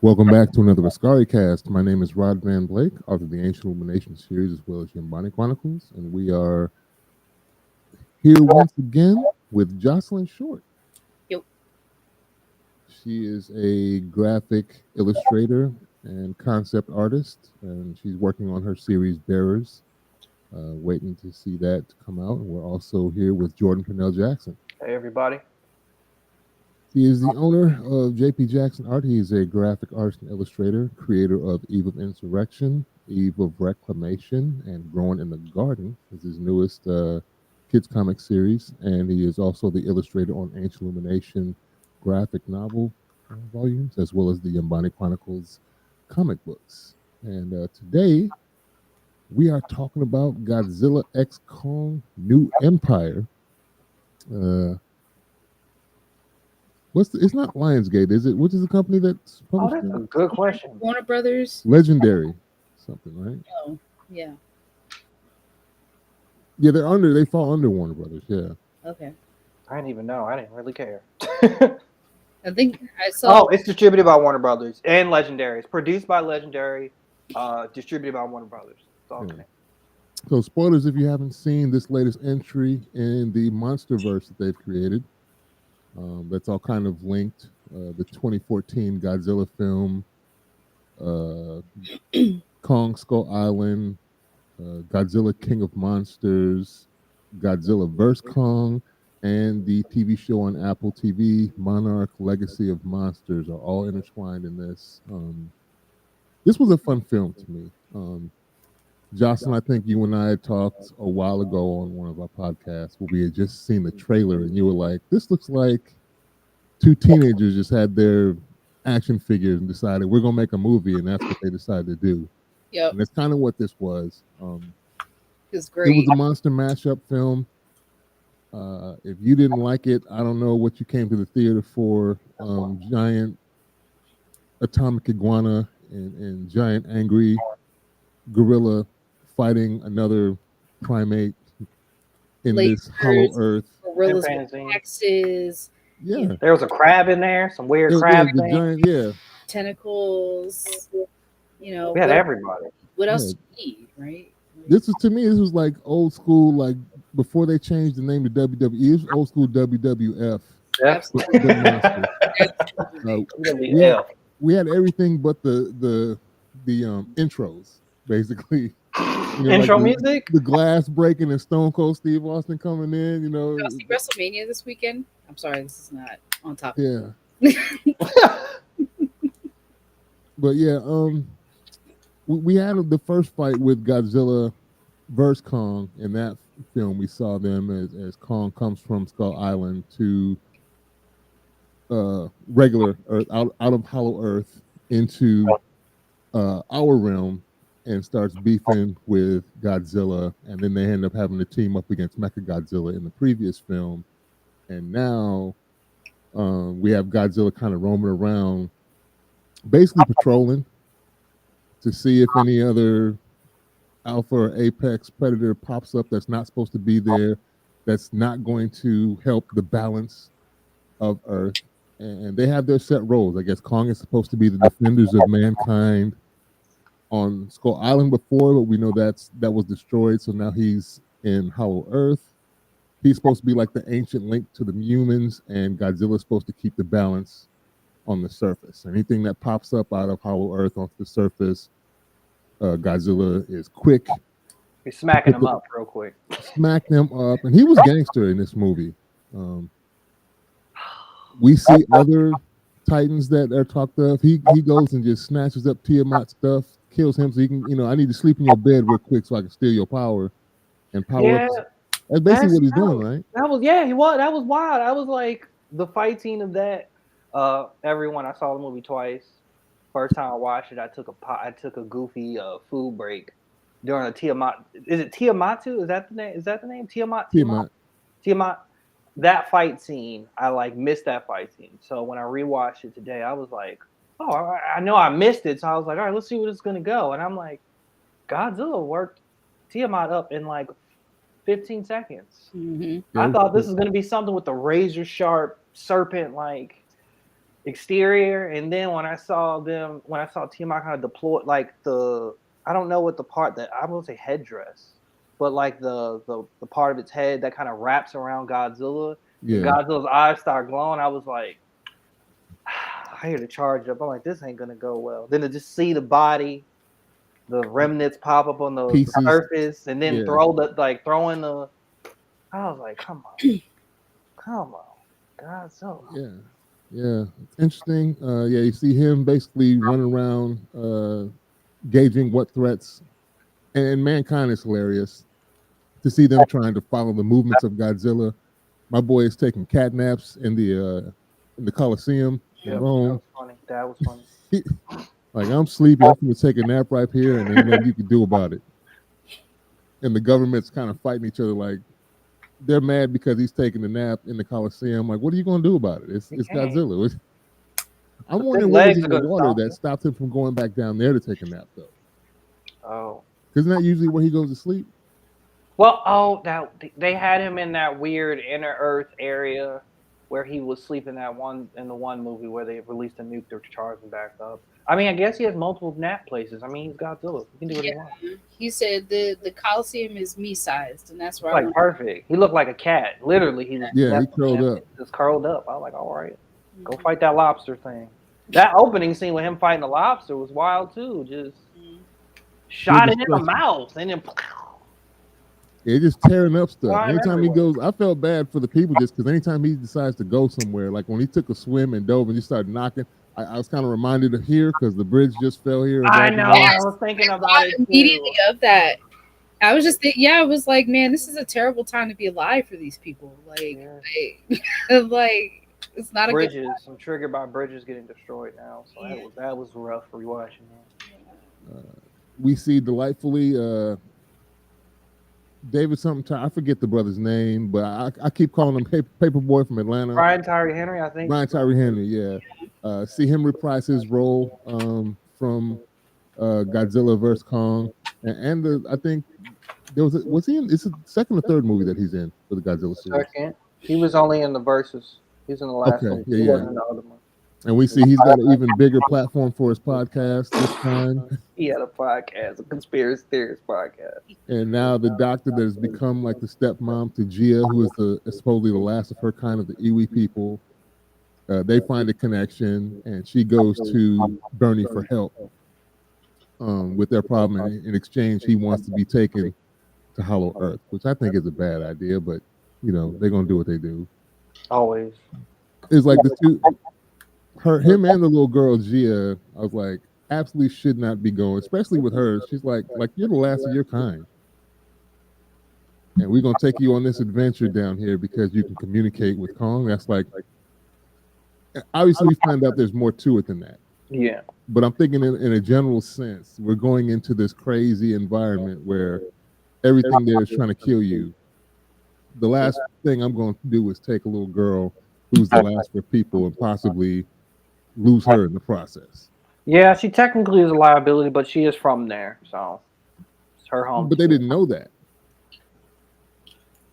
Welcome back to another Askari Cast. My name is Rod Van Blake, author of the Ancient Illumination series as well as Yambani Chronicles, and we are here once again with Jocelyn Short. Yep. She is a graphic illustrator and concept artist, and she's working on her series Bearers. Waiting to see that come out. And we're also here with Jordan Purnell Jackson. Hey, everybody. He is the owner of JP Jackson Art. He is a graphic artist and illustrator, creator of Eve of Insurrection, Eve of Reclamation, and Growing in the Garden is his newest kids comic series. And he is also the illustrator on Ancient Illumination graphic novel volumes, as well as the Yambani Chronicles comic books. And today, we are talking about Godzilla X Kong New Empire. It's not Lionsgate, is it? What is the company that's Oh, published? that's a good question. Warner Brothers. Legendary, something, right? Oh, yeah. Yeah, they fall under Warner Brothers. Yeah. Okay. I didn't even know. I didn't really care. I think I saw. Oh, it's distributed by Warner Brothers and Legendary. It's produced by Legendary, distributed by Warner Brothers. It's all okay. So, spoilers if you haven't seen this latest entry in the MonsterVerse that they've created. That's all kind of linked. The 2014 Godzilla film, Kong Skull Island, Godzilla King of Monsters, Godzilla vs. Kong, and the TV show on Apple TV, Monarch Legacy of Monsters, are all intertwined in this. This was a fun film to me. Jocelyn, I think you and I had talked a while ago on one of our podcasts where we had just seen the trailer, and you were like, this looks like two teenagers just had their action figures and decided we're going to make a movie, and that's what they decided to do. Yep. And that's kind of what this was. It's great. It was a monster mashup film. If you didn't like it, I don't know what you came to the theater for. Giant atomic iguana and giant angry gorilla fighting another primate in this hollow earth. Gorillas with axes. Yeah. There was a crab in there, some weird crab thing. Giant, Tentacles. You know. We had everybody. What else do you need, right? This was like old school, like before they changed the name to WWE. It was old school WWF. Absolutely. We had everything but the intros, basically. Intro music? The glass breaking and Stone Cold Steve Austin coming in, Did you see WrestleMania this weekend? I'm sorry, this is not on top. Yeah. But yeah, we had the first fight with Godzilla vs. Kong. In that film, we saw them as Kong comes from Skull Island to regular Earth, out of Hollow Earth into our realm, and starts beefing with Godzilla, and then they end up having to team up against Mechagodzilla in the previous film. And now we have Godzilla kind of roaming around, basically patrolling to see if any other alpha or apex predator pops up that's not supposed to be there, that's not going to help the balance of Earth. And they have their set roles. I guess Kong is supposed to be the defenders of mankind on Skull Island before, but we know that was destroyed. So now he's in Hollow Earth. He's supposed to be like the ancient link to the humans, and Godzilla's supposed to keep the balance on the surface. Anything that pops up out of Hollow Earth onto the surface, Godzilla is quick. He's smacking them up real quick. Smack them up. And he was gangster in this movie. We see other Titans that are talked of. He goes and just snatches up Tiamat's stuff, kills him so he can, I need to sleep in your bed real quick so I can steal your power and power up. That's basically what he's doing, right? That was wild. I was like, the fight scene of that. Everyone, I saw the movie twice. First time I watched it, I took a goofy food break during a Tiamat. Is it Tiamatu? Is that the name? Is that the name? Tiamat. That fight scene, I missed that fight scene. So when I rewatched it today, I was like, oh, I know I missed it. So I was like, all right, let's see where it's gonna go. And I'm like, Godzilla worked Tiamat up in 15 seconds. Mm-hmm. I thought this was gonna be something with the razor sharp serpent exterior, and then when I saw Tiamat kind of deploy like I don't know what the part that I won't say headdress, but like the part of its head that kind of wraps around Godzilla, and Yeah. Godzilla's eyes start glowing. I was like, I hear the charge up. I'm like, this ain't gonna go well. Then to just see the body, the remnants pop up on the Pieces. surface, and then Yeah. throwing the. I was like, come on, Godzilla. Yeah. Yeah. It's interesting. Yeah, you see him basically running around gauging what threats, and mankind is hilarious to see them trying to follow the movements of Godzilla. My boy is taking cat naps in the Coliseum in Rome. That was funny. Like, I'm sleepy, I'm gonna take a nap right here, and then nothing you can do about it. And the government's kind of fighting each other. Like, they're mad because he's taking a nap in the Coliseum. Like, what are you gonna do about it? It's Godzilla. I'm wondering what was in the water that stopped him from going back down there to take a nap, though. Oh, Isn't that usually where he goes to sleep? well, they had him in that weird inner Earth area where he was sleeping in the one movie where they released a nuke to charge him back up. I mean, I guess he has multiple nap places. I mean, he's Godzilla. He can do what he wants. He said the Coliseum is me sized, and that's where Like perfect. He looked like a cat. Literally, he curled up. Just curled up. I was like, all right, go fight that lobster thing. That opening scene with him fighting the lobster was wild too. Just shot it in the mouth and then. Yeah, just tearing up stuff. Anytime he goes, I felt bad for the people just because anytime he decides to go somewhere, like when he took a swim and dove and just started knocking, I was kind of reminded of here because the bridge just fell here. I know. I was thinking about it immediately of that. I was just I was like, man, this is a terrible time to be alive for these people. Like it's not bridges. a good time. I'm triggered by bridges getting destroyed now. So that was rough rewatching that. We see delightfully David something. I forget the brother's name, but I keep calling him Paperboy from Atlanta. Brian Tyree Henry, I think. Brian Tyree Henry, yeah. See him reprise his role from Godzilla vs Kong, and I think there was he in? It's the second or third movie that he's in for the Godzilla series. Second. He was only in the Versus. He's in the last one. He wasn't in the other one. And we see he's got an even bigger platform for his podcast this time. He had a podcast, a conspiracy theorist podcast. And now the doctor that has become like the stepmom to Gia, who is supposedly the last of her kind of the Iwi people, they find a connection, and she goes to Bernie for help with their problem. And in exchange, he wants to be taken to Hollow Earth, which I think is a bad idea, but they're gonna do what they do. Always. It's like the two. Him and the little girl Gia, I was like, absolutely should not be going, especially with her. She's like you're the last of your kind, and we're gonna take you on this adventure down here because you can communicate with Kong. That's like, obviously we find out there's more to it than that. Yeah. But I'm thinking in a general sense, we're going into this crazy environment where everything there is trying to kill you. The last thing I'm going to do is take a little girl who's the last of her people and possibly lose her in the process. Yeah, she technically is a liability, but she is from there, so it's her home. But they didn't know that.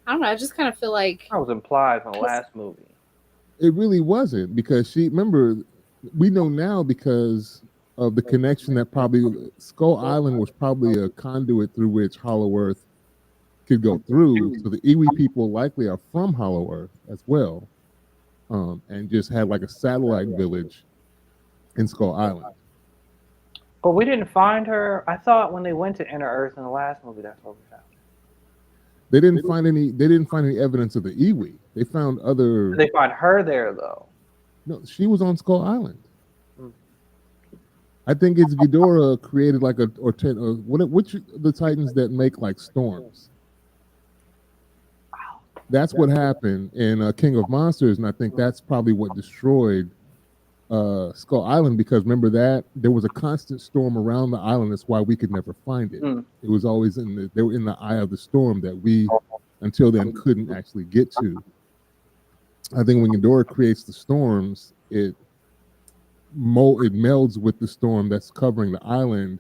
I don't know. I just kind of feel like that was implied from the last movie. It really wasn't, because we know now because of the connection that probably Skull Island was probably a conduit through which Hollow Earth could go through. So the Iwi people likely are from Hollow Earth as well, and just had like a satellite village in Skull Island. But we didn't find her. I thought when they went to Inner Earth in the last movie, that's what we found. They didn't find any evidence of the Iwi. They found other. Did they find her there though? No, she was on Skull Island. I think it's Ghidorah created like which the Titans that make like storms. That's what happened in King of Monsters, and I think that's probably what destroyed Skull Island, because remember that there was a constant storm around the island. That's why we could never find it. It was always they were in the eye of the storm that we until then couldn't actually get to. I think when Ghidorah creates the storms, it melds with the storm that's covering the island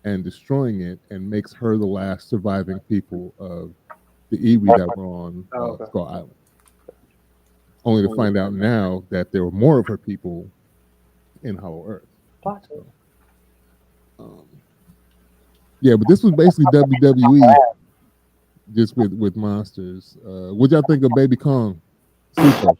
and destroying it, and makes her the last surviving people of the Iwi that were on Skull Island. Only to find out now that there were more of her people in Hollow Earth. Plot twist. Um, yeah, but this was basically WWE just with monsters. What y'all think of Baby Kong? Super.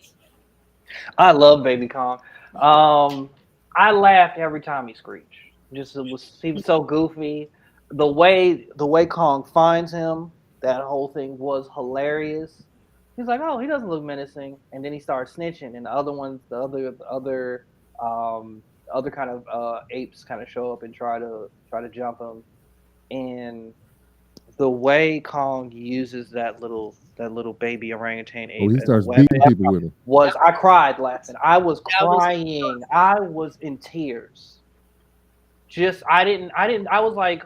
I love Baby Kong. I laughed every time he screeched. He was so goofy. The way Kong finds him, that whole thing was hilarious. He's like, oh, he doesn't look menacing, and then he starts snitching, and the other ones, other kind of apes kind of show up and try to jump him, and the way Kong uses that little baby orangutan Oh, ape he as a starts weapon beating people with him. I cried laughing. I was That was crying. I was in tears. I was like,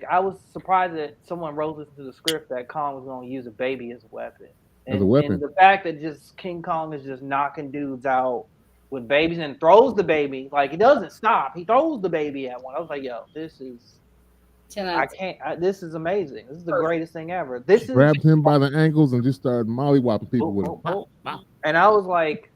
I was surprised that someone wrote this into the script that Kong was going to use a baby as a weapon. As a weapon. And the fact that just King Kong is just knocking dudes out with babies and throws the baby, like he doesn't stop. He throws the baby at one. I was like, yo, this is 10 out of 10. this is amazing. This is the Perfect. greatest thing ever. This is Grabbed him by the ankles and just started mollywopping people with him. And I was like,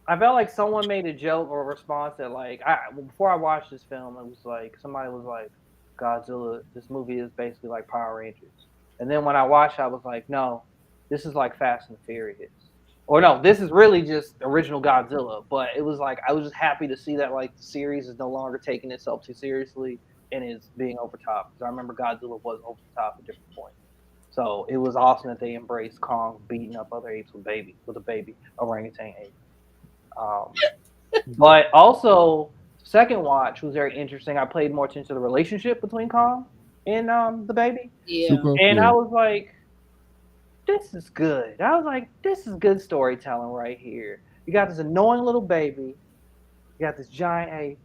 I felt like someone made a joke or a response that, like, before I watched this film, it was like somebody was like, Godzilla, this movie is basically like Power Rangers. And then when I watched, I was like, no, this is like Fast and Furious. Or no, this is really just original Godzilla. But it was like, I was just happy to see that like the series is no longer taking itself too seriously and is being over top. Because I remember Godzilla was over the top at different points. So it was awesome that they embraced Kong beating up other apes with a baby orangutan ape. But also, second watch was very interesting. I paid more attention to the relationship between Kong and the baby. Yeah. And I was like, this is good. I was like, this is good storytelling right here. You got this annoying little baby. You got this giant ape.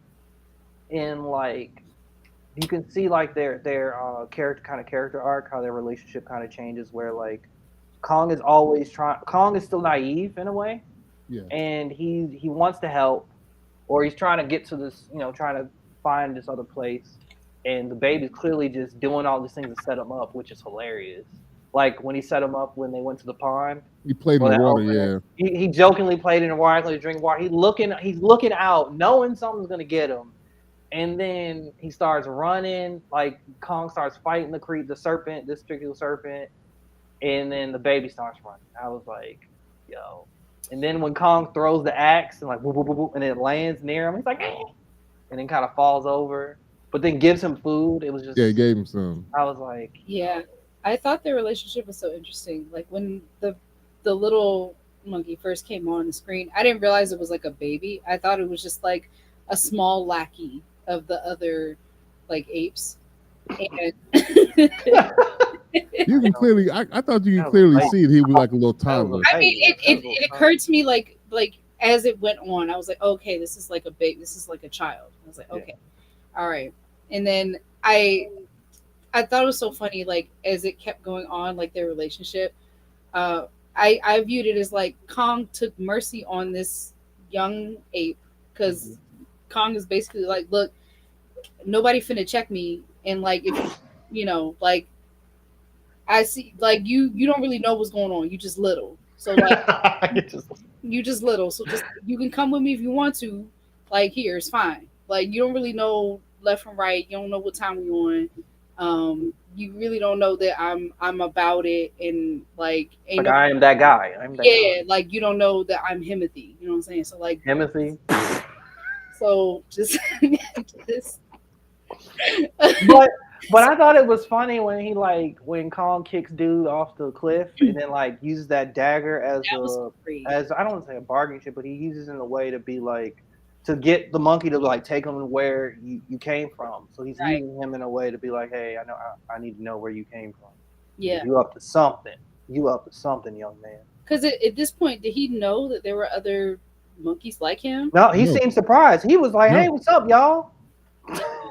And like, you can see like their character arc, how their relationship kind of changes where like Kong is still naive in a way. Yeah. And he wants to help, or he's trying to get to this, trying to find this other place. And the baby's clearly just doing all these things to set him up, which is hilarious. Like when he set him up when they went to the pond. He played in the water, yeah. He jokingly played in the water, like drinking water. He's looking out, knowing something's gonna get him. And then he starts running, like Kong starts fighting this particular serpent, and then the baby starts running. I was like, yo. And then when Kong throws the axe and like whoop, whoop, whoop, and it lands near him, he's like, eh, and then kind of falls over, but then gives him food. It was just he gave him some. I was like, yeah, I thought their relationship was so interesting. Like when the little monkey first came on the screen, I didn't realize it was like a baby. I thought it was just like a small lackey of the other like apes. And you can clearly, I thought you could clearly see it. He was like a little toddler. I mean, it occurred to me like as it went on, I was like, okay, this is like a baby. This is like a child. I was like, okay, all right. And then I thought it was so funny, like as it kept going on, like their relationship. I viewed it as like Kong took mercy on this young ape because Kong is basically like, look, nobody finna check me, and like if like I see, like you don't really know what's going on. You just little, so like you just little, so just you can come with me if you want to. Like here, it's fine. Like you don't really know left from right. You don't know what time we're on. You really don't know that I'm about it, and like I am that guy. Like you don't know that I'm Himothy. You know what I'm saying? So like Himothy. So just But I thought it was funny when Kong kicks dude off the cliff and then like uses that dagger as I don't want to say a bargaining chip, but he uses it in a way to be like to get the monkey to like take him where you came from. So he's using him in a way to be like, hey, I need to know where you came from. Yeah, you up to something. You up to something, young man. Because at this point, did he know that there were other monkeys like him? No, he seemed surprised. He was like, hey, what's up, y'all?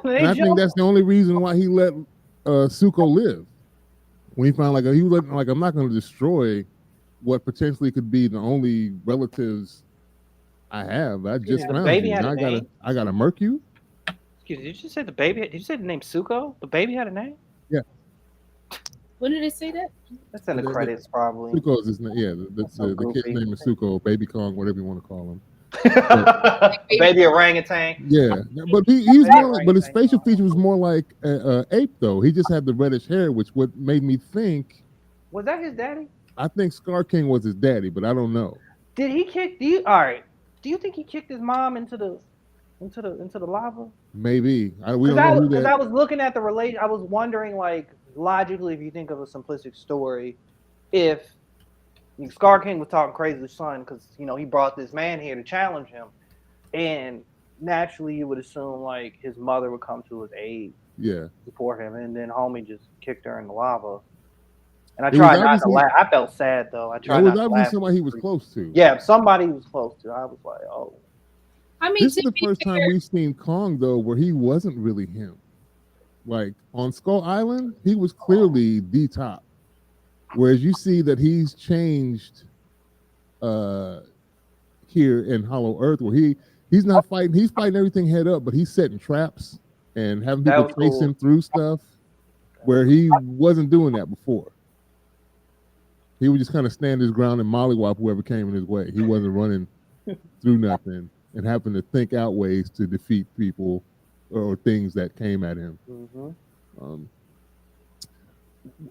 And I think that's the only reason why he let Suko live. When he found like he was like, I'm not going to destroy what potentially could be the only relatives I have. I just found baby you. had I gotta murk you. Excuse me, did you say the baby? Did you say the name Suko? The baby had a name? Yeah. When did they say that? That's in the credits, probably. Suko is his name. Yeah, the kid's name is Suko, Baby Kong, whatever you want to call him. Baby orangutan. Yeah, but he's more like, but his facial feature was more like ape though. He just had the reddish hair, which what made me think. Was that his daddy? I think Scar King was his daddy, but I don't know. Did he kick? All right. Do you think he kicked his mom into the lava? Maybe we don't know who that. Because I was looking at the relation. I was wondering, like, logically, if you think of a simplistic story, if Scar King was talking crazy to his son because he brought this man here to challenge him, and naturally you would assume like his mother would come to his aid, before him, and then homie just kicked her in the lava. And I tried not to laugh. I felt sad though. I tried not to laugh. It was obviously somebody he was close to. Yeah, somebody he was close to. I was like, oh. I mean, this is the first time we've seen Kong though, where he wasn't really him. Like on Skull Island, he was clearly the top. Whereas you see that he's changed here in Hollow Earth, where he's not fighting, he's fighting everything head up, but he's setting traps and having people chase him through stuff, where he wasn't doing that before. He would just kind of stand his ground and mollywop whoever came in his way. He wasn't running through nothing and having to think out ways to defeat people or things that came at him. Mm-hmm.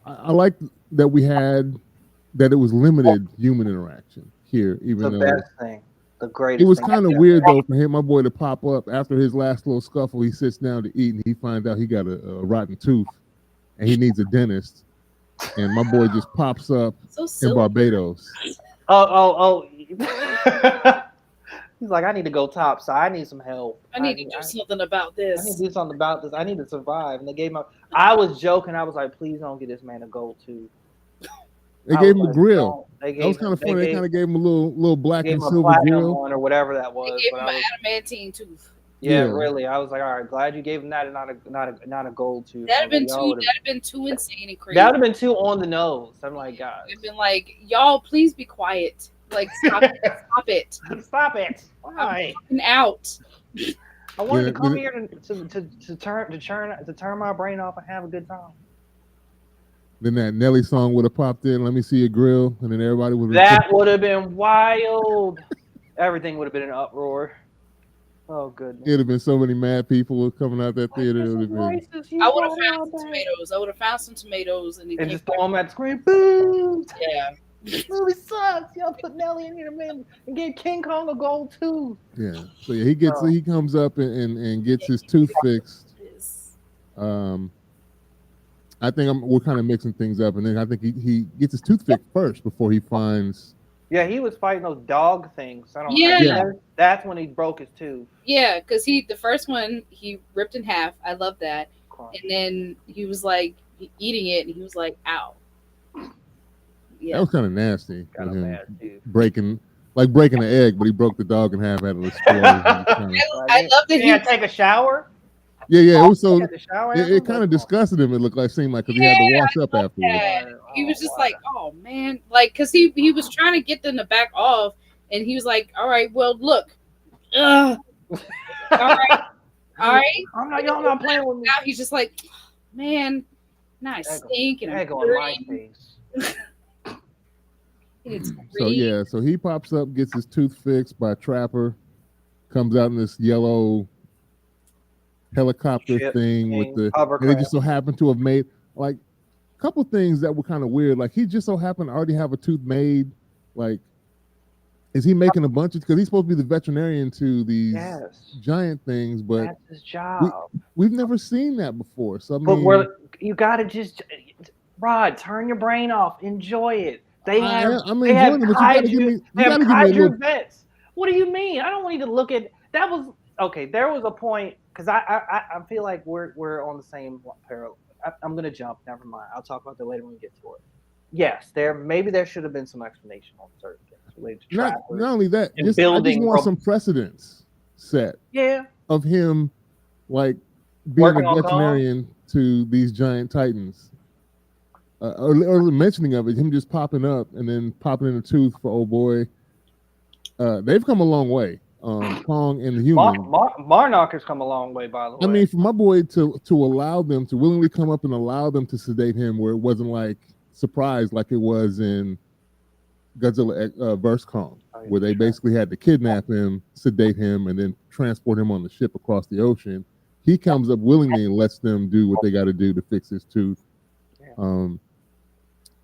I like that we had that it was limited human interaction here, even though best thing, the greatest. It was kind of weird though for him, my boy, to pop up after his last little scuffle. He sits down to eat and he finds out he got a rotten tooth and he needs a dentist. And my boy just pops up in Barbados. Oh. He's like, I need to go topside. I need some help. I need to do something about this. I need to do something about this. I need to survive. And they gave him I was joking. I was like, please don't get this man a gold tooth. They gave him a grill. That was kind of funny. They kind of gave him a little black and silver grill. One or whatever that was. They gave him an adamantine tooth. Yeah, really. I was like, all right, glad you gave him that and not a gold tooth. That'd have been too insane and crazy. That would have been too on the nose. I'm like, guys. It'd been like, y'all, please be quiet. Like, stop it. Stop it. Stop it. Why? I'm out. I wanted to come here to turn my brain off and have a good time. Then that Nelly song would have popped in, let me see your grill, and then everybody would have... That would have been wild. Everything would have been an uproar. Oh, goodness. It'd have been so many mad people coming out that theater. I would have found some tomatoes. I would have found some tomatoes. And just throw them at the screen. Boom! Yeah. This movie sucks. Y'all put Nelly in here, man, and gave King Kong a gold tooth. Yeah. So yeah, he comes up and gets his tooth fixed. I think we're kind of mixing things up, and then I think he gets his tooth fixed first before he finds. Yeah, he was fighting those dog things. I don't know. That's when he broke his tooth. Yeah, because the first one he ripped in half. I love that. And then he was like eating it, and he was like, "Ow." Yeah. That was kind of nasty. Breaking an egg, but he broke the dog in half out of the spoil. I love that he had to take a shower. Yeah. It was so. It kind of disgusted him. It seemed like because he had to wash up afterwards. He was just like, "Oh man," like because he was trying to get them to back off, and he was like, "All right, well, look, all right." Y'all not playing with me. Now he's just like, "Man, now I stink and I'm dirty." So he pops up, gets his tooth fixed by a trapper, comes out in this yellow helicopter thing with and they just so happened to have made like a couple things that were kind of weird. Like he just so happened to already have a tooth made. Like, is he making a bunch of? Because he's supposed to be the veterinarian to these giant things, but that's his job. We've never seen that before. So you gotta just turn your brain off, enjoy it. They have kaiju vets. What do you mean? I don't need to look at that. Was okay. There was a point because I feel like we're on the same parallel. I'm gonna jump. Never mind. I'll talk about that later when we get to it. Yes, there should have been some explanation on certain things related to not only that. I just want some precedents set. Yeah. Of him, like being a veterinarian to these giant titans. Or the mentioning of it, him just popping up and then popping in a tooth for old boy. They've come a long way. Kong and the human. Marnock come a long way, by the way. I mean, for my boy to allow them to willingly come up and allow them to sedate him, where it wasn't like surprise like it was in Godzilla vs. Kong. Oh where they basically had to kidnap him, sedate him, and then transport him on the ship across the ocean. He comes up willingly and lets them do what they got to do to fix his tooth. So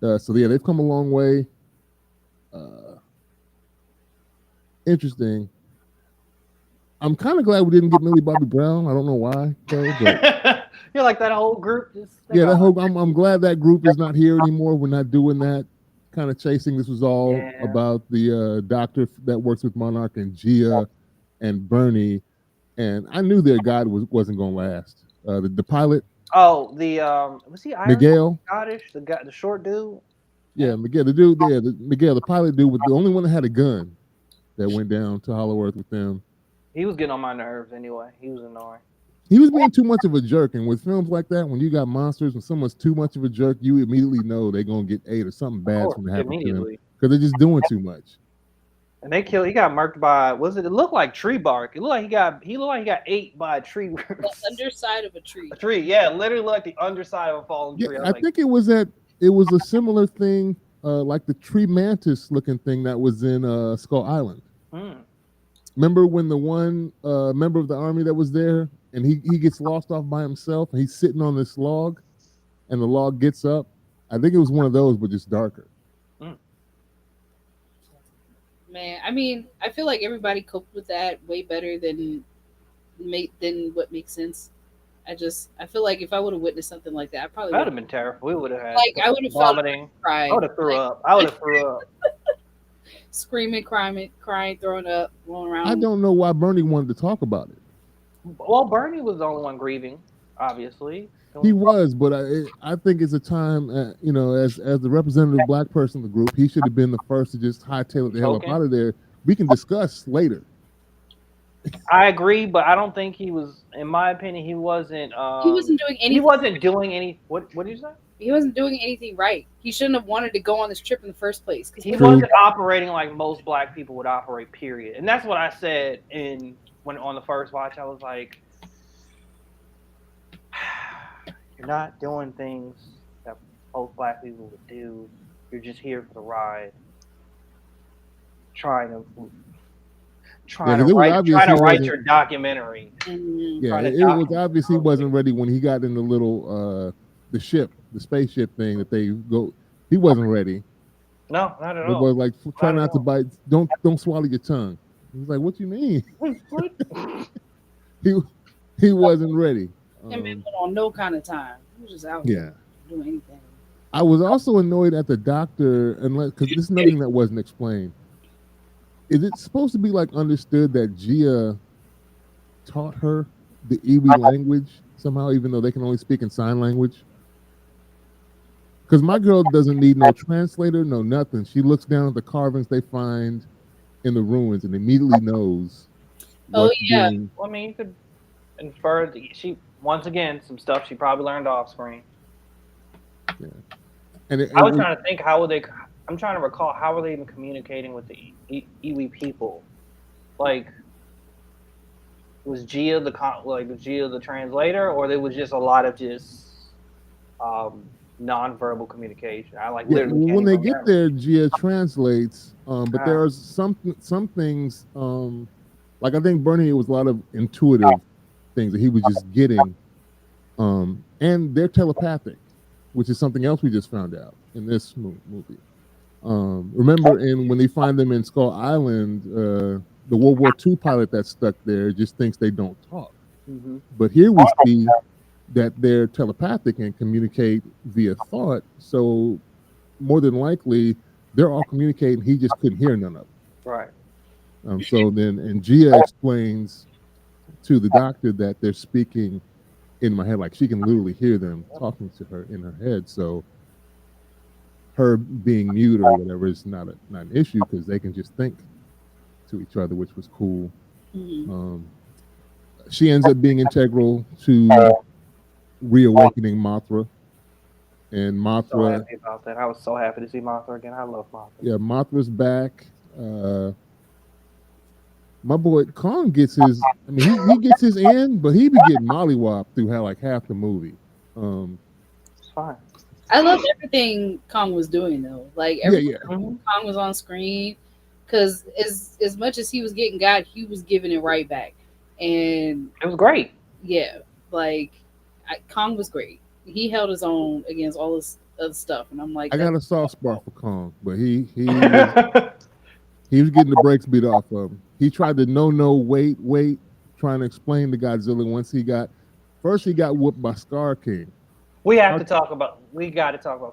yeah, they've come a long way. Interesting. I'm kind of glad we didn't get Millie Bobby Brown. I don't know why, though, but You're like that whole group. I'm glad that group is not here anymore. We're not doing that kind of chasing. This was all about the doctor that works with Monarch and Gia and Bernie, and I knew their guide wasn't going to last. The pilot. Oh, was he Irish? Miguel, Scottish? The short dude. Yeah, Miguel, the dude there, Miguel, the pilot dude, was the only one that had a gun that went down to Hollow Earth with them. He was getting on my nerves anyway. He was annoying. He was being too much of a jerk, and with films like that, when you got monsters, when someone's too much of a jerk, you immediately know they're gonna get ate or something bad's gonna happen to them because they're just doing too much. And he got marked by it looked like tree bark. It looked like he got ate by a tree. The underside of a tree. A tree, yeah, literally like the underside of a fallen tree. I think it was a similar thing, like the tree mantis looking thing that was in Skull Island. Remember when the one member of the army that was there and he gets lost off by himself and he's sitting on this log and the log gets up? I think it was one of those, but just darker. Man, I mean, I feel like everybody coped with that way better than what makes sense. I feel like if I would have witnessed something like that, I would have been terrible. We would have had I would have vomiting. Cried. I would have threw up. I would have threw up. Screaming, crying, throwing up, rolling around. I don't know why Bernie wanted to talk about it. Well, Bernie was the only one grieving, obviously. He was, but I think it's a time, as the representative black person of the group, he should have been the first to just hightail it the hell up out of there. We can discuss later. I agree, but I don't think he was. In my opinion, he wasn't. He wasn't doing anything. He wasn't doing any. What did you say? He wasn't doing anything right. He shouldn't have wanted to go on this trip in the first place. He wasn't operating like most black people would operate. Period. And that's what I said when on the first watch. I was like, "You're not doing things that most black people would do. You're just here for the ride, trying to write your documentary." Yeah, it was obvious he wasn't ready when he got in the little the spaceship thing that they go. He wasn't ready. No, not at all. It was like, try not to bite. Don't swallow your tongue. He's like, what you mean? he wasn't ready. That man went on no kind of time. He was just out doing anything. I was also annoyed at the doctor, because this is nothing that wasn't explained. Is it supposed to be like understood that Gia taught her the Iwi language somehow, even though they can only speak in sign language? Because my girl doesn't need no translator, no nothing. She looks down at the carvings they find in the ruins and immediately knows. Oh yeah. Well, I mean, you could infer once again some stuff she probably learned off screen. Yeah. And I was trying to think I'm trying to recall how were they even communicating with the Iwi people? Like, was Gia the translator, or there was just a lot of just non-verbal communication? When they get there, Gia translates, but there are some things like I think Bernie, it was a lot of intuitive things that he was just getting, and they're telepathic, which is something else we just found out in this movie. Remember, when they find them in Skull Island, the World War II pilot that's stuck there just thinks they don't talk. Mm-hmm. But here we see that they're telepathic and communicate via thought. So more than likely, they're all communicating. He just couldn't hear none of them. Right. And Gia explains to the doctor that they're speaking in my head, like she can literally hear them talking to her in her head. So her being mute or whatever is not an issue because they can just think to each other, which was cool. Mm-hmm. She ends up being integral to reawakening Mothra. And Mothra. So happy about that. I was so happy to see Mothra again. I love Mothra. Yeah, Mothra's back. My boy Kong gets his. I mean, he gets his end, but he be getting mollywopped through half the movie. It's fine. I loved everything Kong was doing though. Like Kong was on screen. because as much as he was getting God, he was giving it right back, and It was great. yeah, like Kong was great. He held his own against all this other stuff, and I'm like, I got a soft spot for Kong, but he was getting the brakes beat off of him. He tried to wait, trying to explain to Godzilla once he got whooped by Scar King. We got to talk about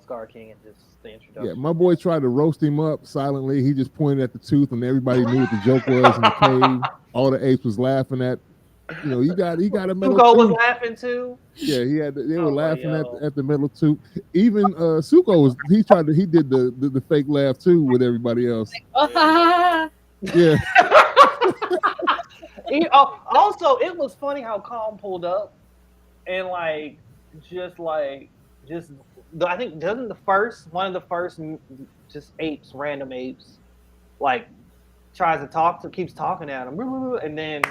Scar King and just the introduction. Yeah, my boy tried to roast him up silently. He just pointed at the tooth, and everybody knew what the joke was in the cave. All the apes was laughing at. You know, he got a metal Zuko tooth. was laughing too. Yeah, they were laughing at the metal tooth. Even Zuko he did the fake laugh too with everybody else. Yeah. Also, it was funny how Kong pulled up and I think doesn't one of the first just apes, random apes, like tries to keeps talking at him, and then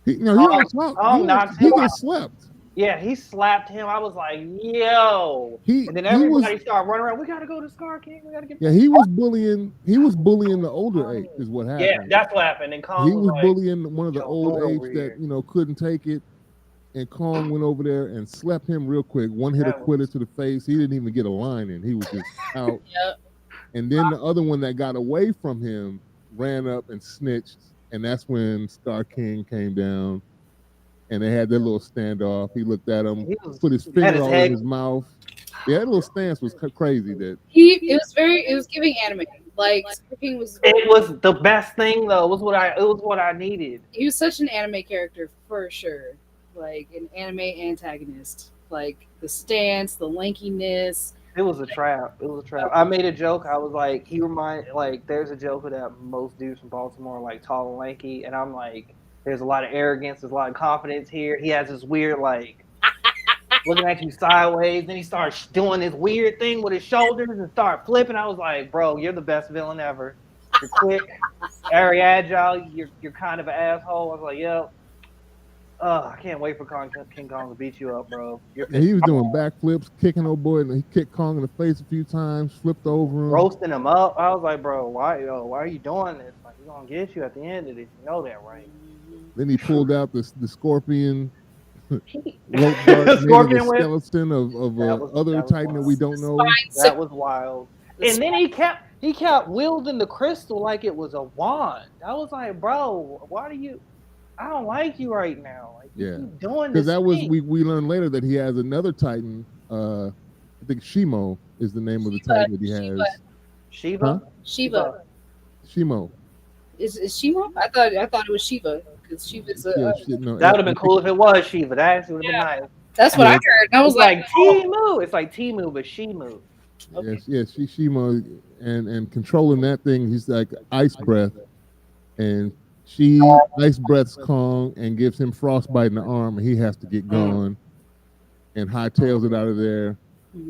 he gets slapped. Yeah, he slapped him. I was like, yo. And then everybody started running around. We gotta go to Scar King. We gotta get. Yeah, he was bullying the older ape. Is what happened. Yeah, that's what happened. And Kong he was like, bullying one of the old apes that couldn't take it. And Kong went over there and slapped him real quick. One hit a quitter to the face. He didn't even get a line in. He was just out. Yep. And then the other one that got away from him ran up and snitched. And that's when Scar King came down. And they had their little standoff. He looked at him, put his finger all in his mouth. Yeah, that little stance was crazy. It was giving anime. Like Scar King was. It was the best thing though. It was what I needed. He was such an anime character for sure. Like an anime antagonist, like the stance, the lankiness. It was a trap. I made a joke. I was like, there's a joke that most dudes from Baltimore are like tall and lanky, and I'm like, there's a lot of arrogance, there's a lot of confidence here. He has this weird like looking at you sideways. Then he starts doing this weird thing with his shoulders and start flipping. I was like, bro, you're the best villain ever. You're quick, very agile. You're kind of an asshole. I was like, yo. I can't wait for King Kong to beat you up, bro. He was doing backflips, kicking old boy, and he kicked Kong in the face a few times, flipped over him, roasting him up. I was like, bro, why are you doing this? Like, he's gonna get you at the end of this. You know that, right? Then he pulled out the scorpion. Scorpion skeleton of other Titan that we don't know. That was wild. And then he kept wielding the crystal like it was a wand. I was like, bro, why do you? I don't like you right now. Like, you keep doing this. Because we learned later that he has another Titan. I think Shimo is the name of the Titan that he has. Shiva. Huh? Shiva. Shimo. Is Shimo? I thought it was Shiva because Shiva's a. that would have been cool if it was Shiva. That actually would have been nice. That's what I heard. And I was like Timu. It's like Timu, but Shimu. Okay. Yes, Shimo, and controlling that thing. He's like ice breath, and she ice breaths Kong and gives him frostbite in the arm, and he has to get going, and hightails it out of there,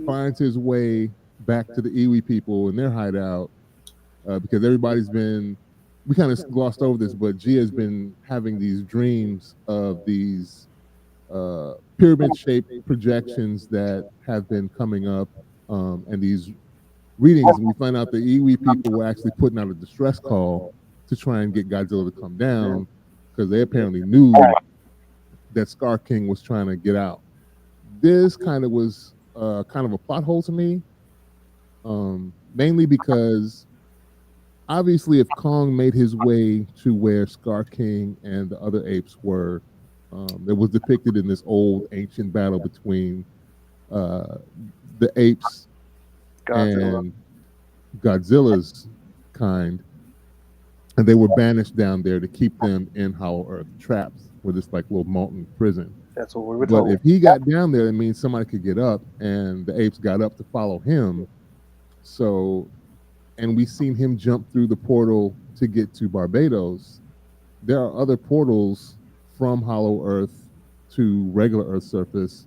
finds his way back to the Iwi people in their hideout, because everybody's been. We kind of glossed over this, but Gia's been having these dreams of these pyramid-shaped projections that have been coming up, and these readings. And we find out the Iwi people were actually putting out a distress call to try and get Godzilla to come down because they apparently knew that Scar King was trying to get out. This kind of was kind of a plot hole to me, mainly because obviously if Kong made his way to where Scar King and the other apes were, that was depicted in this old ancient battle between the apes and Godzilla's kind, and they were banished down there to keep them in Hollow Earth, trapped with this like little molten prison. That's what we were told. But if he got down there, it means somebody could get up, and the apes got up to follow him. So, and we've seen him jump through the portal to get to Barbados. There are other portals from Hollow Earth to regular Earth surface.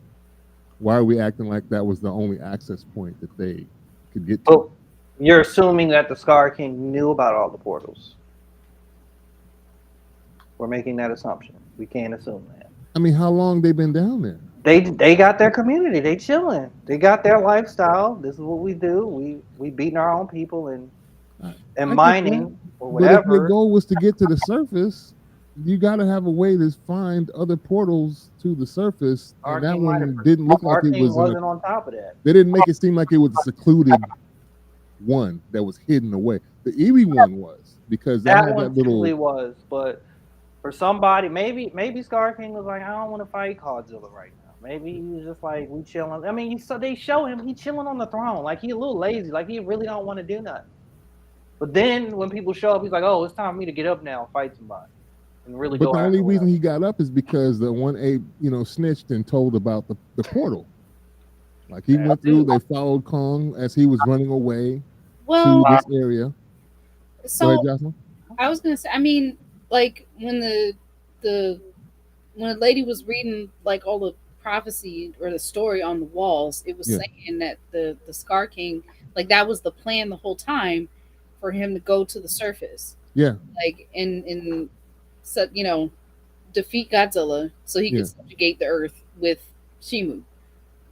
Why are we acting like that was the only access point that they could get to? Oh, you're assuming that the Scar King knew about all the portals. We're making that assumption. We can't assume that. I mean, how long they been down there? They got their community. They chilling. They got their lifestyle. This is what we do. We beating our own people and mining. or But if your whatever. goal was to get to the surface, you got to have a way to find other portals to the surface. And that King might have. one didn't look like Our it King was in a. wasn't on top of that. They didn't make it seem like it was a secluded one that was hidden away. The Erie one was because that That had one that little. simply was, but for somebody, maybe Scar King was like, I don't want to fight Godzilla right now. Maybe he was just like, we chilling. I mean, so they show him he chilling on the throne, like he a little lazy, like he really don't want to do nothing. But then when people show up, he's like, oh, it's time for me to get up now and fight somebody and really But go the after only reason whatever. he got up is because the one ape, snitched and told about the portal. Like he went through, they followed Kong as he was running away to Well, this area. Go ahead, so Jocelyn. I was gonna say, I mean, like when the when a lady was reading like all the prophecy or the story on the walls, it was Yeah. saying that the Scar King, like that was the plan the whole time for him to go to the surface, Yeah, like in so defeat Godzilla so he yeah, could subjugate the Earth with Shimu,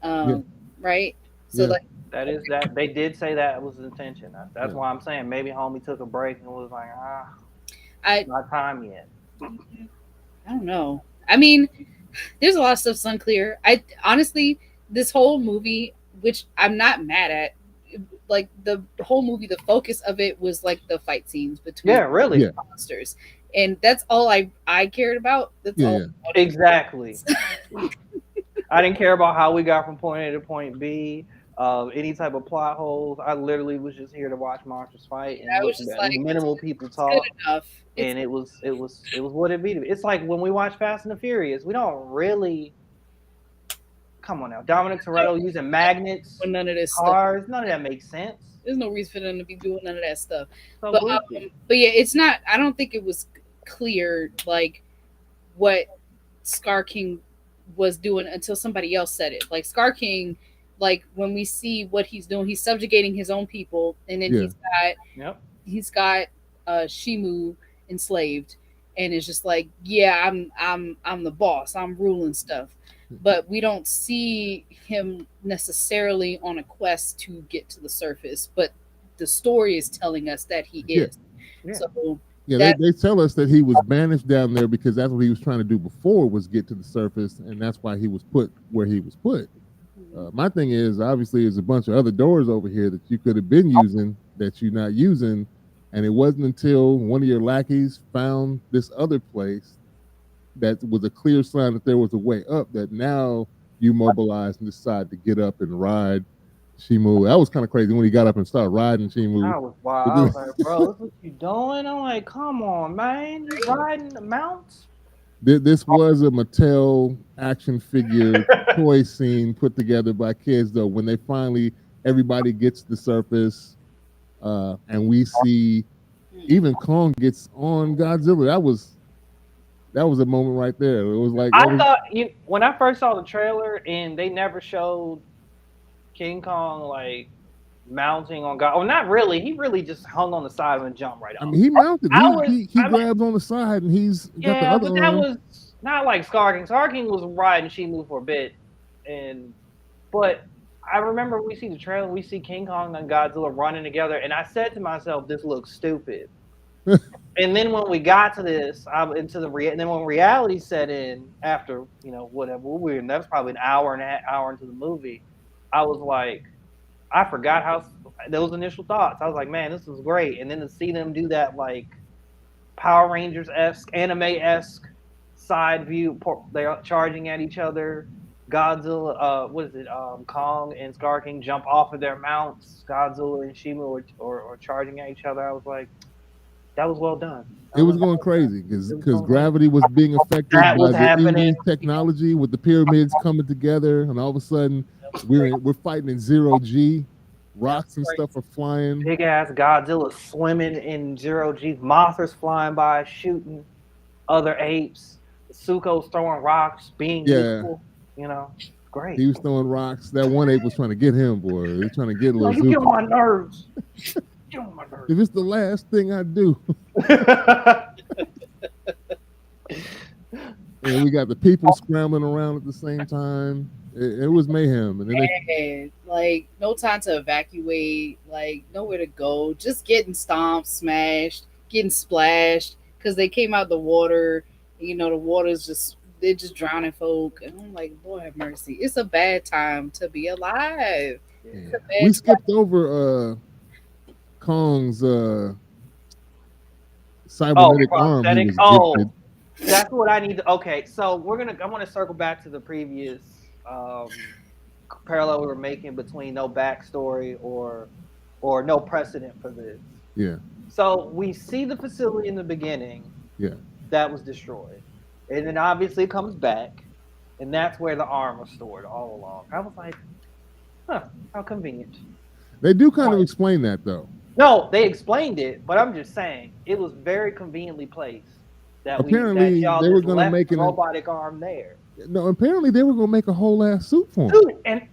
yeah, right? So yeah, like That is that they did say that was the intention. That's yeah. why I'm saying maybe homie took a break and was like, I not time yet. I don't know. I mean, there's a lot of stuff that's unclear. I honestly, this whole movie, which I'm not mad at, like the whole movie, the focus of it was like the fight scenes between Yeah, really. Yeah. monsters, and that's all I cared about. That's Yeah, all. yeah. Exactly. I didn't care about how we got from point A to point B. Any type of plot holes. I literally was just here to watch monsters fight and I was listen just to like, minimal people it's good talk. enough. It's And it was what it be. It's like when we watch Fast and the Furious, we don't really come on now. Dominic Toretto using magnets, none of this stuff. cars, none of that makes sense. There's no reason for them to be doing none of that stuff. So But goofy. but yeah, it's not. I don't think it was clear like what Scar King was doing until somebody else said it. Like Scar King, like when we see what he's doing, he's subjugating his own people, and then Yeah. Yep. he's got Shimu enslaved, and it's just like, yeah, I'm the boss, I'm ruling stuff. But we don't see him necessarily on a quest to get to the surface. But the story is telling us that he Yeah. is. Yeah. So Yeah, that- they tell us that he was banished down there because that's what he was trying to do before was get to the surface, and that's why he was put where he was put. My thing is, obviously, there's a bunch of other doors over here that you could have been using that you're not using, and it wasn't until one of your lackeys found this other place that was a clear sign that there was a way up that now you mobilized and decide to get up and ride Shimu. That was kind of crazy when he got up and started riding Shimu. I was wild. I was like, bro, this what you doing? I'm like, come on, man. You riding the mounts? This was a Mattel action figure toy scene put together by kids, though. When they finally everybody gets to the surface, and we see even Kong gets on Godzilla. That was a moment right there. It was like I thought when I first saw the trailer and they never showed King Kong like mounting on God. Oh, not really. He really just hung on the side and jumped right off. I mean, he mounted. He grabs on the side and he's got the other but that arm. was not like Scar King. Scar King was riding Shimu for a bit, but I remember we see the trailer. We see King Kong and Godzilla running together, and I said to myself, "This looks stupid." And then when we got to this, and then when reality set in after whatever that was probably an hour and a half hour into the movie, I was like, I forgot how those initial thoughts. I was like, man, this is great. And then to see them do that like Power Rangers-esque, anime-esque side view, they're charging at each other. Godzilla, Kong and Scar King jump off of their mounts. Godzilla and Shimu are charging at each other. I was like, that was well done. It was going crazy because gravity was being affected That by was the happening. EV technology with the pyramids coming together, and all of a sudden we're fighting in 0G. Rocks and stuff are flying. Big ass Godzilla swimming in 0G. Mothras flying by, shooting other apes. Suko's throwing rocks, being useful. Great. He was throwing rocks. That one ape was trying to get him, boy. He was trying to get a little. You get on my nerves. Get on my nerves. If it's the last thing I do. And we got the people scrambling around at the same time. It was mayhem. And then like no time to evacuate, like nowhere to go, just getting stomped, smashed, getting splashed because they came out the water. You know, the water's just they're just drowning folk, and I'm like, Lord have mercy. It's a bad time to be alive. Yeah. Bad We skipped over Kong's cybernetic arm he prosthetic. was Oh, gifted. that's what I need to. Okay, so I want to circle back to the previous parallel we were making between no backstory or no precedent for this. Yeah. So we see the facility in the beginning. Yeah. That was destroyed, and then obviously it comes back, and that's where the arm was stored all along. I was like, huh, how convenient. They do kind of explain that though. No, they explained it, but I'm just saying it was very conveniently placed. That Apparently, y'all they were just going to left make the an robotic arm there. no. Apparently, they were going to make a whole ass suit for him, Dude, and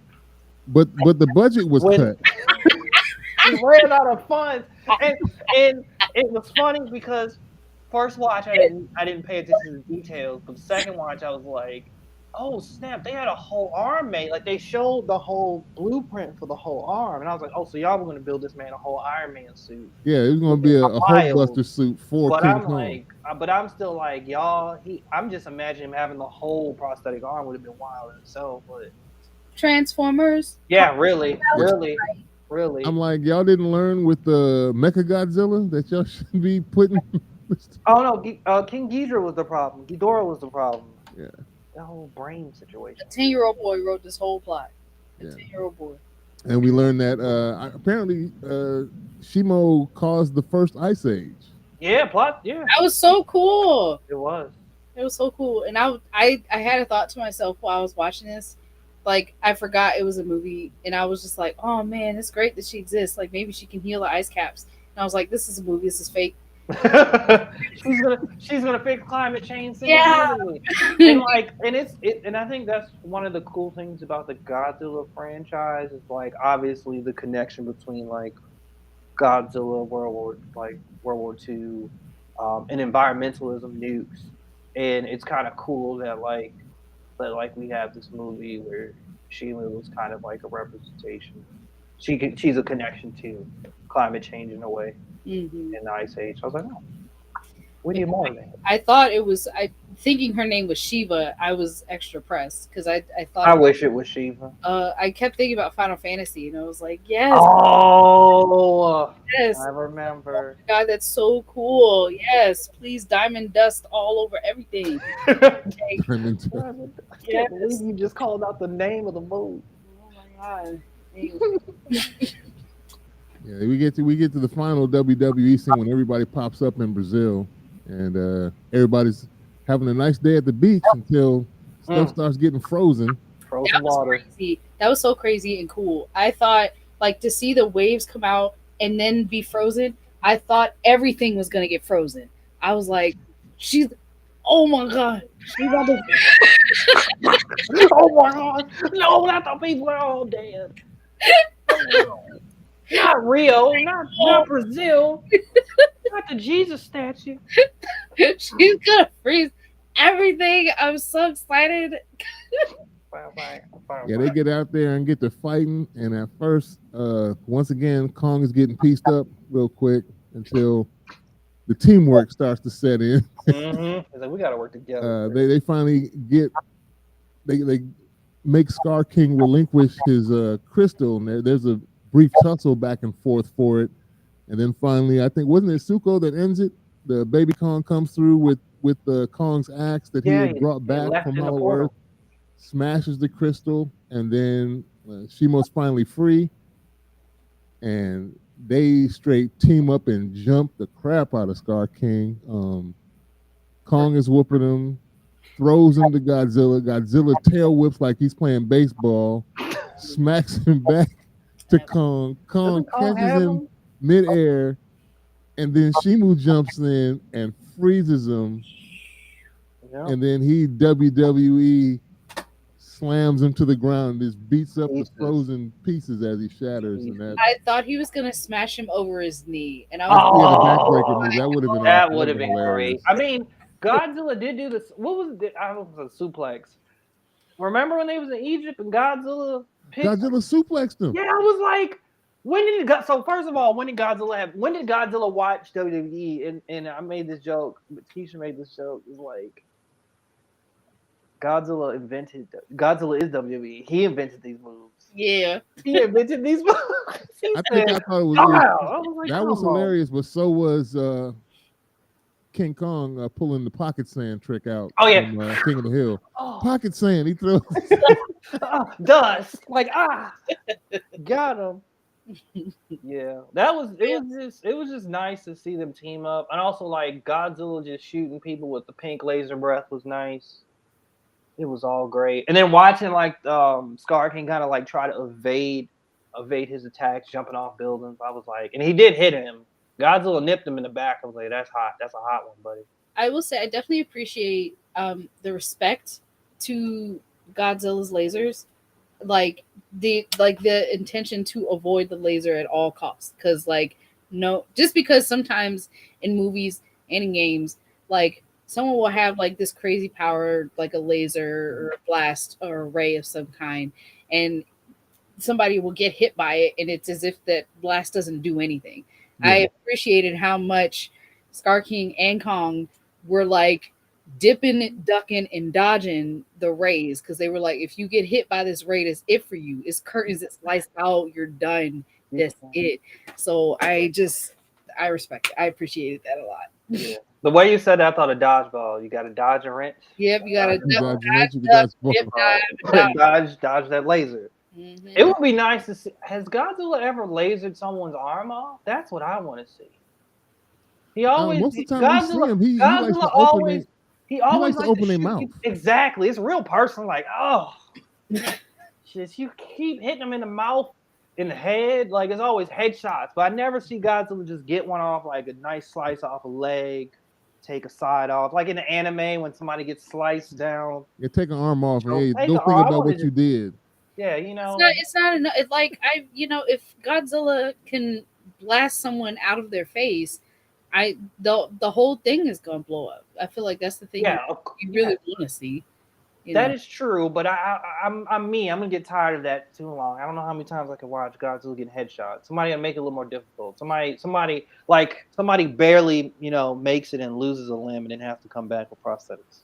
but the budget was cut. we ran out of funds, and it was funny because first watch I didn't pay attention to the details, but the second watch I was like, oh snap, they had a whole arm made. Like they showed the whole blueprint for the whole arm, and I was like, oh, so y'all were going to build this man a whole Iron Man suit. Yeah, it was going to be a Hulkbuster suit for But King I'm Kong. like, but I'm still like, y'all. I'm just imagining him having the whole prosthetic arm would have been wild in itself. But Transformers. yeah, really. I'm like, y'all didn't learn with the Mechagodzilla that y'all should be putting. Oh no, King Ghidorah was the problem. Ghidorah was the problem. Yeah. The whole brain situation. A 10-year-old boy wrote this whole plot. A Yeah. 10-year-old boy. And we learned that apparently Shimo caused the first ice age. Yeah, plot. Yeah, That was so cool. it was. It was so cool. And I had a thought to myself while I was watching this. Like, I forgot it was a movie. And I was just like, oh, man, it's great that she exists. Like, maybe she can heal the ice caps. And I was like, this is a movie. This is fake. she's gonna fix climate change. Yeah. And I think that's one of the cool things about the Godzilla franchise is like obviously the connection between like Godzilla, World War II, and environmentalism nukes, and it's kind of cool that we have this movie where Sheila was kind of like a representation. She's a connection to climate change in a way. Mm-hmm. In the Ice Age. I was like, oh, we need more of that. I thought it was, thinking her name was Shiva, I was extra pressed because I thought. I wish it was Shiva. I kept thinking about Final Fantasy and I was like, yes. Oh, yes. I remember. Oh God, that's so cool. Yes, please diamond dust all over everything. I Diamond can't believe you just called out the name of the movie. Oh my God. Yeah, we get to the final WWE scene when everybody pops up in Brazil, and everybody's having a nice day at the beach until stuff starts getting frozen. Frozen water. Crazy. That was so crazy and cool. I thought, like, to see the waves come out and then be frozen, I thought everything was gonna get frozen. I was like, oh my God, she's about to. Oh my God! No, not the people are all dead. Not Rio, not Brazil, not the Jesus statue. She's gonna freeze everything. I'm so excited. Yeah, they get out there and get to fighting, and at first, once again, Kong is getting pieced up real quick until the teamwork starts to set in. Mm-hmm. It's like we got to work together. They finally get they make Scar King relinquish his crystal, and there's a brief tussle back and forth for it, and then finally, I think wasn't it Zuko that ends it? The baby Kong comes through with the Kong's axe that he had brought back from Hollow Earth, smashes the crystal, and then Shimo's finally free, and they straight team up and jump the crap out of Scar King. Kong is whooping him, throws him to Godzilla. Godzilla tail whips like he's playing baseball, smacks him back to Kong. Kong catches him midair, and then Shimu jumps in and freezes him. Yeah. And then he WWE slams him to the ground, just beats up the frozen pieces as he shatters. And that I thought he was gonna smash him over his knee, and I was that would have been that would have been great. I mean, Godzilla did do this. What was it? I don't know if it was a suplex. Remember when they was in Egypt and Godzilla suplexed him? Yeah, I was like, When did it so first of all, when did Godzilla watch WWE? And I made this joke, but Keisha made this joke. It's like Godzilla is WWE. He invented these moves. Yeah. He invented these moves. I think I thought it was, I was like, that was hilarious, but so was King Kong pulling the pocket sand trick out from King of the Hill. Pocket sand, he throws dust. Like got him. Yeah, it was just nice to see them team up, and also like Godzilla just shooting people with the pink laser breath was nice. It was all great, and then watching like Scar King kind of like try to evade his attacks, jumping off buildings. I was like, and he did hit him. Godzilla nipped him in the back. I was like, that's hot. That's a hot one, buddy. I will say I definitely appreciate the respect to Godzilla's lasers, like the intention to avoid the laser at all costs. Because just because sometimes in movies and in games, like someone will have like this crazy power, like a laser or a blast or a ray of some kind, and somebody will get hit by it, and it's as if that blast doesn't do anything. Yeah. I appreciated how much Scar King and Kong were like dipping, ducking, and dodging the rays, because they were like, if you get hit by this ray, that's it for you. It's curtains that slice out, you're done. That's it. So I respect it. I appreciated that a lot. Yeah. The way you said that, I thought of dodgeball. You got to dodge a wrench. Yep, you got to dodge that laser. Mm-hmm. It would be nice to see. Has Godzilla ever lasered someone's arm off? That's what I want to see. He always most of the time Godzilla, he likes to open their mouth. Exactly. It's real personal. Like, just you keep hitting them in the mouth, in the head. Like, it's always headshots. But I never see Godzilla just get one off, like a nice slice off a leg, take a side off. Like in the anime when somebody gets sliced down. You take an arm off and hey, don't think about what you did. Yeah, you know. It's not enough. It's like if Godzilla can blast someone out of their face, the whole thing is gonna blow up. I feel like that's the thing you really want to see. That is true, but I'm gonna get tired of that too long. I don't know how many times I can watch Godzilla getting headshots. Somebody gotta make it a little more difficult. Somebody barely makes it and loses a limb and then has to come back with prosthetics.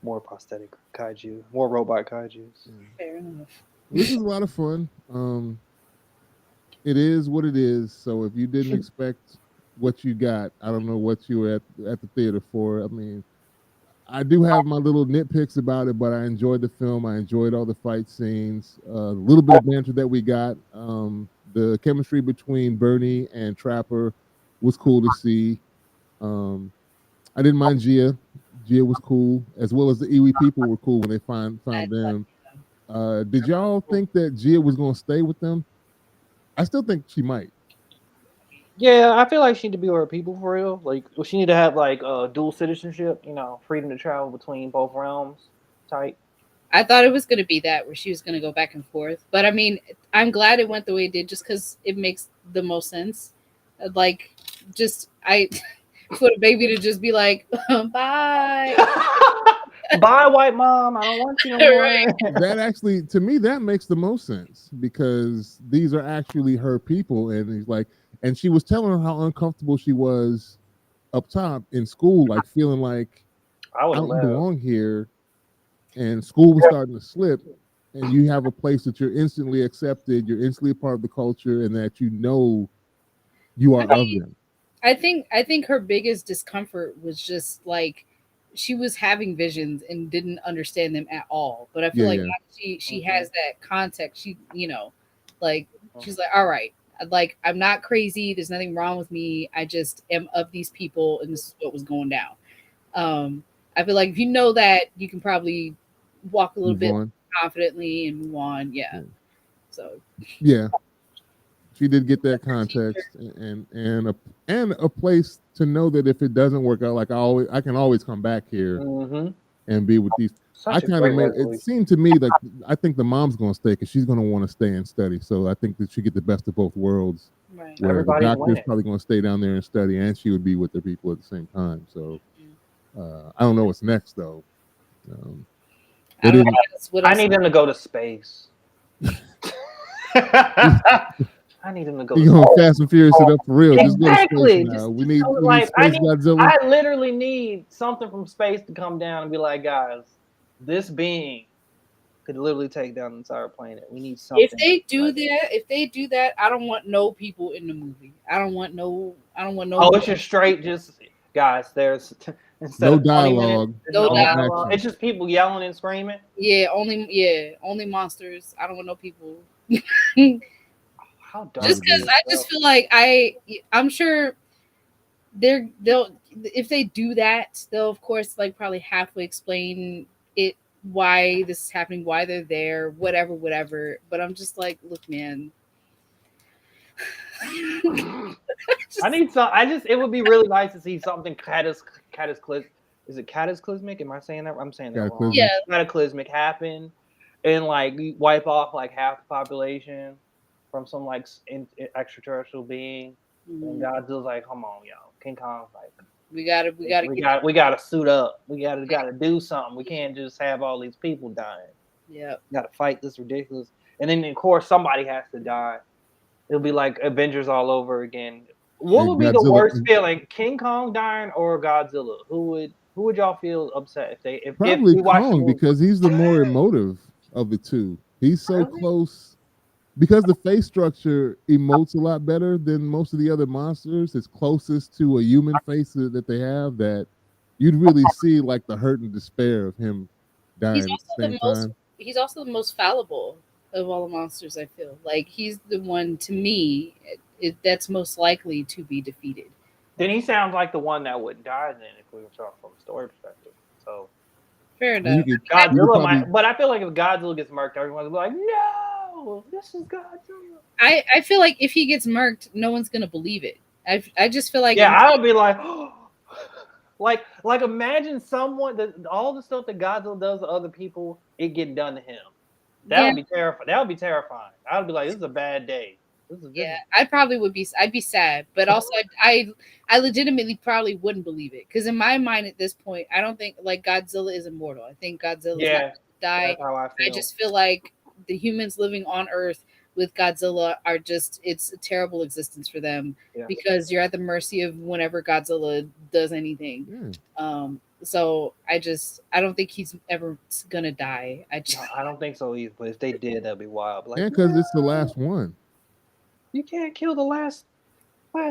More prosthetic kaiju, more robot kaijus. Fair enough. This is a lot of fun. It is what it is. So if you didn't expect what you got, I don't know what you were at the theater for. I mean, I do have my little nitpicks about it, but I enjoyed the film. I enjoyed all the fight scenes. A little bit of banter that we got. The chemistry between Bernie and Trapper was cool to see. I didn't mind Gia. Gia was cool, as well as the Iwi people were cool when they found them. Did y'all think that Gia was going to stay with them? I still think she might. Yeah, I feel like she need to be with her people for real. Like, she need to have like dual citizenship. Freedom to travel between both realms. Type. I thought it was going to be that where she was going to go back and forth, but I mean, I'm glad it went the way it did, just because it makes the most sense. Like, for the baby to just be like, bye. Bye, white mom. I don't want you no more. Right. That actually, to me, that makes the most sense, because these are actually her people. And he's like, and she was telling her how uncomfortable she was up top in school, like feeling like I don't belong here. And school was starting to slip. And you have a place that you're instantly accepted, you're instantly a part of the culture, and that you are of them. I think her biggest discomfort was just like she was having visions and didn't understand them at all. But I feel like she has that context. She, she's like, all right, like, I'm not crazy. There's nothing wrong with me. I just am of these people, and this is what was going down. I feel like if you know that, you can probably walk a little bit confidently and move on. Yeah. So. Yeah. She did get that context and a place to know that if it doesn't work out, like I can always come back here and be with these. It seemed to me like I think the mom's going to stay because she's going to want to stay and study. So I think that she get the best of both worlds. Right. Where the doctor's probably going to stay down there and study, and she would be with the people at the same time. So I don't know what's next though. I need them to go to space. I need him to go. You going Fast and Furious it up for real? Just go to Exactly. space now. Just We need like Space Godzilla. I literally need something from space to come down and be like, guys, this being could literally take down the entire planet. We need something. If they do that, I don't want no people in the movie. I don't want no. Oh, it's just straight, just guys. There's instead No of 20 dialogue. minutes, No dialogue. action. It's just people yelling and screaming. Only monsters. I don't want no people. How dark Just because I just feel like I'm sure they'll if they do that, they'll of course like probably halfway explain it, why this is happening, why they're there, whatever. But I'm just like, look, man. I need some. It would be really nice to see something cataclysmic. Is it cataclysmic? Am I saying that? I'm saying that wrong. Yeah, cataclysmic happen, and like wipe off like half the population from some like extraterrestrial being. And Godzilla's like, come on, yo, King Kong's like, we gotta suit up. We gotta do something. We can't just have all these people dying. Yeah, gotta fight this ridiculous. And then of course somebody has to die. It'll be like Avengers all over again. What would be the worst feeling? King Kong dying or Godzilla? Who would y'all feel upset if probably we watch Kong, because he's the more emotive of the two. He's so close because the face structure emotes a lot better than most of the other monsters. It's closest to a human face that they have, that you'd really see like the hurt and despair of him dying at the same time. He's also the most fallible of all the monsters. I feel like he's the one, to me, that's most likely to be defeated. Then he sounds like the one that wouldn't die then, if we were talking from a story perspective. So fair enough. Godzilla might, but I feel like if Godzilla gets murked, everyone's gonna be like, no, this is Godzilla. I feel like if he gets murked, no one's gonna believe it. I just feel like, I would be like, oh. like imagine someone all the stuff that Godzilla does to other people, it getting done to him. That would be terrifying. That would be terrifying. I would be like, this is a bad day. I probably would be. I'd be sad, but also I legitimately probably wouldn't believe it, because in my mind at this point, I don't think like Godzilla is immortal. I think Godzilla's not gonna die. That's how I feel. I just feel like the humans living on Earth with Godzilla are it's a terrible existence for them, because you're at the mercy of whenever Godzilla does anything. So I don't think he's ever gonna die. I don't think so either. But if they did, that'd be wild. Like, because it's the last one. You can't kill the last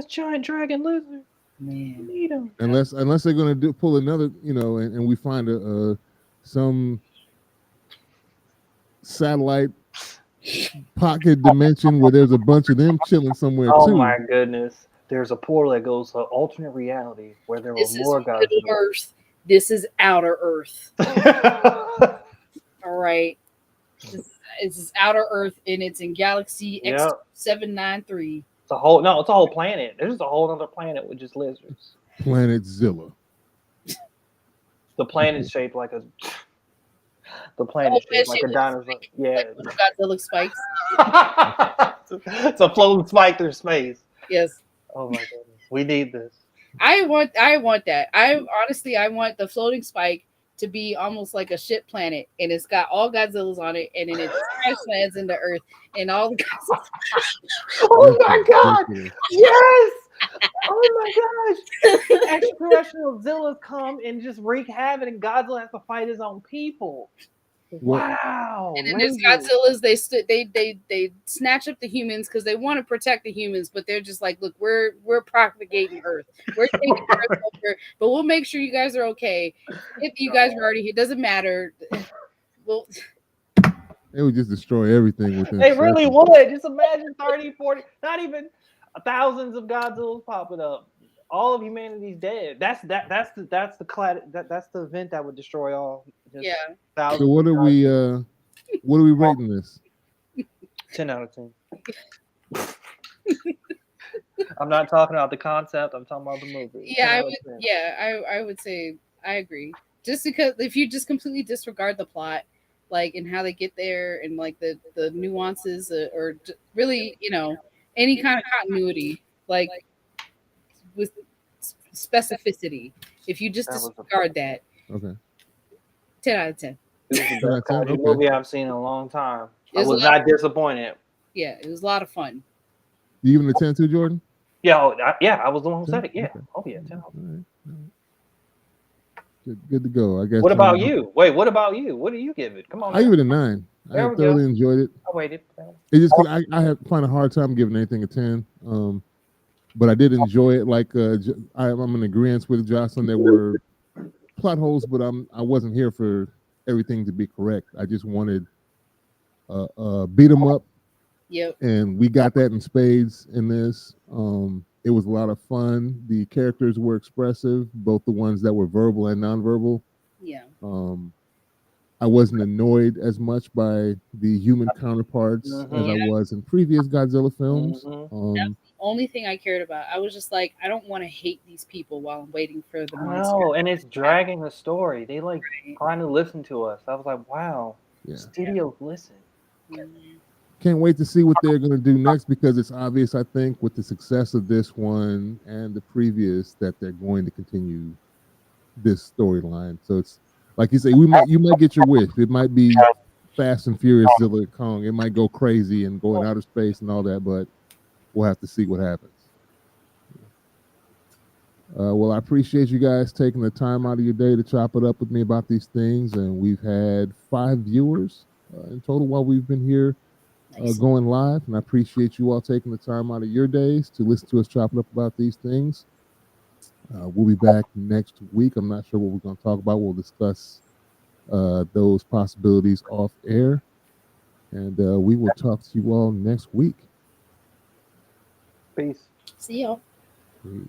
giant dragon lizard. Man, you need him. Unless they're gonna pull another, and we find some satellite pocket dimension where there's a bunch of them chilling somewhere too. Oh my goodness! There's a portal that goes to alternate reality where there were more guys. Earth. This is outer Earth. All right. It's outer Earth, and it's in Galaxy X793. It's a whole planet. There's just a whole other planet with just lizards. Planet Zilla. The planet's shaped like a. The planet's shaped like a dinosaur. Like Godzilla spikes. It's a floating spike through space. Yes. Oh my goodness, we need this. I want that. I want the floating spike to be almost like a ship planet, and it's got all Godzillas on it, and then it crash lands into Earth, and all the Godzillas. Oh my god! Yes! Oh my gosh! Extraterrestrial Zillas come and just wreak havoc, and Godzilla has to fight his own people. Wow! And then there's Godzillas. They snatch up the humans because they want to protect the humans, but they're just like, look, we're propagating Earth. We're taking Earth over, but we'll make sure you guys are okay. If you guys are already here, doesn't matter. Well, they would just destroy everything within. They really would. Just imagine 30, 40, not even thousands of Godzillas popping up. All of humanity's dead. That's the event that would destroy all. So what are we rating this? 10 out of 10. I'm not talking about the concept. I'm talking about the movie. I would say I agree. Just because if you just completely disregard the plot, like, and how they get there, and like the nuances, or really, any kind of continuity, like with specificity. If you just disregard that, okay. 10 out of 10. It was the best movie I've seen in a long time. I was not disappointed. Yeah, it was a lot of fun. You giving it a 10 too, Jordan? Yeah, I was the one who said it. Yeah. Okay. Oh yeah, 10. All right. Good to go. I guess. What about you? Wait, what about you? What do you give it? Come on. I give it a 9. There I we thoroughly go. enjoyed it. I waited. It's just because I find a hard time giving anything a 10. But I did enjoy it. Like I'm in agreement with Jocelyn. There were plot holes, but I wasn't here for everything to be correct. I just wanted beat 'em up. Yep. And we got that in spades in this. It was a lot of fun. The characters were expressive, both the ones that were verbal and nonverbal. Yeah. I wasn't annoyed as much by the human counterparts as I was in previous Godzilla films. That's the only thing I cared about. I was just like, I don't want to hate these people while I'm waiting for the monster. No, and it's dragging the story. They like trying to listen to us. I was like, wow, studios listen. Can't wait to see what they're going to do next, because it's obvious, I think, with the success of this one and the previous, that they're going to continue this storyline. So it's like you say, you might get your wish. It might be Fast and Furious Godzilla X Kong. It might go crazy and go in outer space and all that, but we'll have to see what happens. Well, I appreciate you guys taking the time out of your day to chop it up with me about these things, and we've had 5 viewers in total while we've been here. Going live, and I appreciate you all taking the time out of your days to listen to us chop it up about these things. We'll be back next week. I'm not sure what we're going to talk about. We'll discuss those possibilities off air, and we will talk to you all next week. Peace. See y'all. Peace.